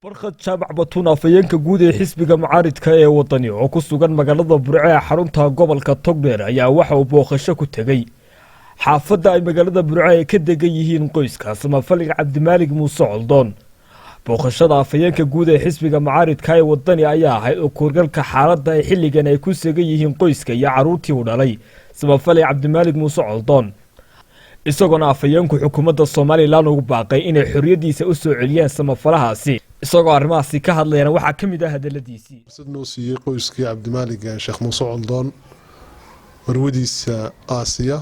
barkhad jaabac batuun afayeenka guud ee xisbiga mucaaridka ee wadani oo ku sugan magaalada burco ee xarunta gobolka togdheer ayaa waxa uu booqasho ku tegey xaafadda ay magaalada burco ay ka degan yihiin qoyska samafallig cabdimaalig muuse coldoon. booqashada afayeenka guud ee xisbiga mucaaridka ee wadani ayaa ahayd oo korgalka xaaladda ay xilligan ay ku sugan yihiin qoyska iyo caruurtii uu dhalay samafallig cabdimaalig muuse coldoon, isagoona afayeenku xukuumadda Soomaaliland ugu baaqay inay xorriyadiisa u soo celiyaan samafalahaasi. isagoo arrimahaasi ka hadlayna waxaa ka mid ah hadaladiisii sidoo siiyay qoyskii cabdimaalig sheekh muuse coldoon marwadiisa aasiya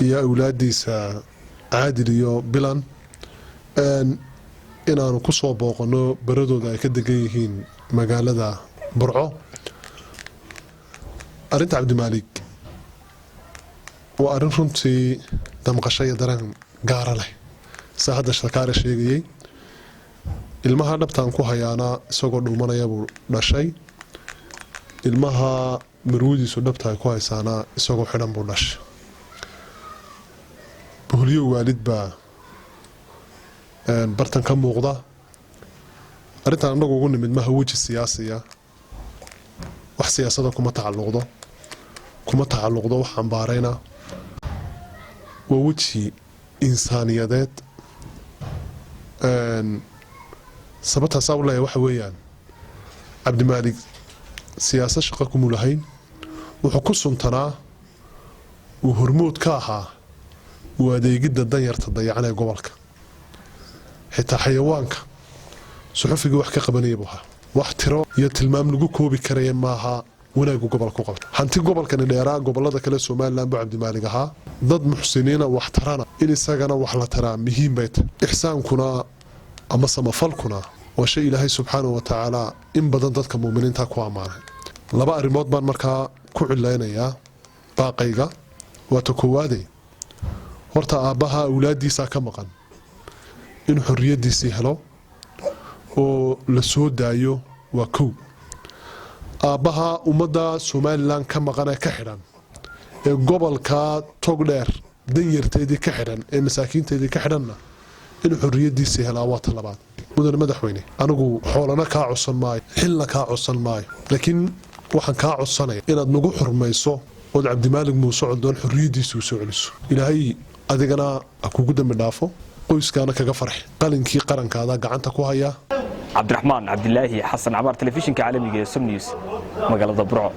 iyo awlaadiisa caadil iyo bilan inaanu ku soo booqano baradooda ay ka degan yihiin magaalada burco. arinta cabdimaalig waa arin runtii damqasho iyo dareen gaara leh saa hadda shakaare sheegayay. ilmaha dhabtaan ku hayaana isagoo dhuumanaya buu dhashay, ilmaha marwadiisu dhabta ay ku haysaana isagoo xidhan buu dhashay. boholiyo waalid baa bartan ka muuqda. arrintan annagu ugu nimid maha weji siyaasiya, wax siyaasada kuma tacalluqdo wax ambaarayna, waa weji insaaniyadeed. sababtaas u leeyahay waxa weeyaan cabdimaalig siyaasad shaqo kuma lahayn, wuxuu ku suntanaa uu hormood ka ahaa u adeegidda danyarta dayacan ee gobolka. xitaa xayawaanka suxufiga wax ka qabanaya buu ahaa. wax tiro iyo tilmaam lagu koobi karaya maaha wanaagu gobolka ku qabta. hanti gobolkani dheeraa gobolada kale Soomaaliland buu cabdimaalig ahaa. dad muxsiniina wax tarana in isagana wax la taraa muhiim bay tahay. ixsaankuna ama samafalkuna waa shay ilaahay subxaanahu wa tacaala in badan dadka muuminiinta ku ammaanay. laba arrimood baan markaa ku cilaynayaa baaqayga. waa ta koowaade, horta aabbaha awlaadiisa ka maqan in xorriyadiisii helo oo la soo daayo waa kow. aabbaha ummadda Soomaaliland ka maqan ee ka xidhan ee gobolka togdheer danyarteedii ka xidhan ee masaakiinteedii ka xidhanna in xorriyadiisii helaa waa ta labaad. mudane madaxweyne, anigu xoolana kaa codsan maayo, xilna kaa codsan maayo, laakiin waxaan kaa codsanaya inaad nagu xurmayso ood cabdimaalig muuse coldoon xorriyadiisa u soo celiso. ilaahay adigana ha kugu dambi dhaafo, qoyskaana kaga farxi. qalinkii qarankaada gacanta ku haya. cabdiraxmaan cabdilaahi xasan cabaar, telefishinka caalamiga ee Som News, magaalada Burco.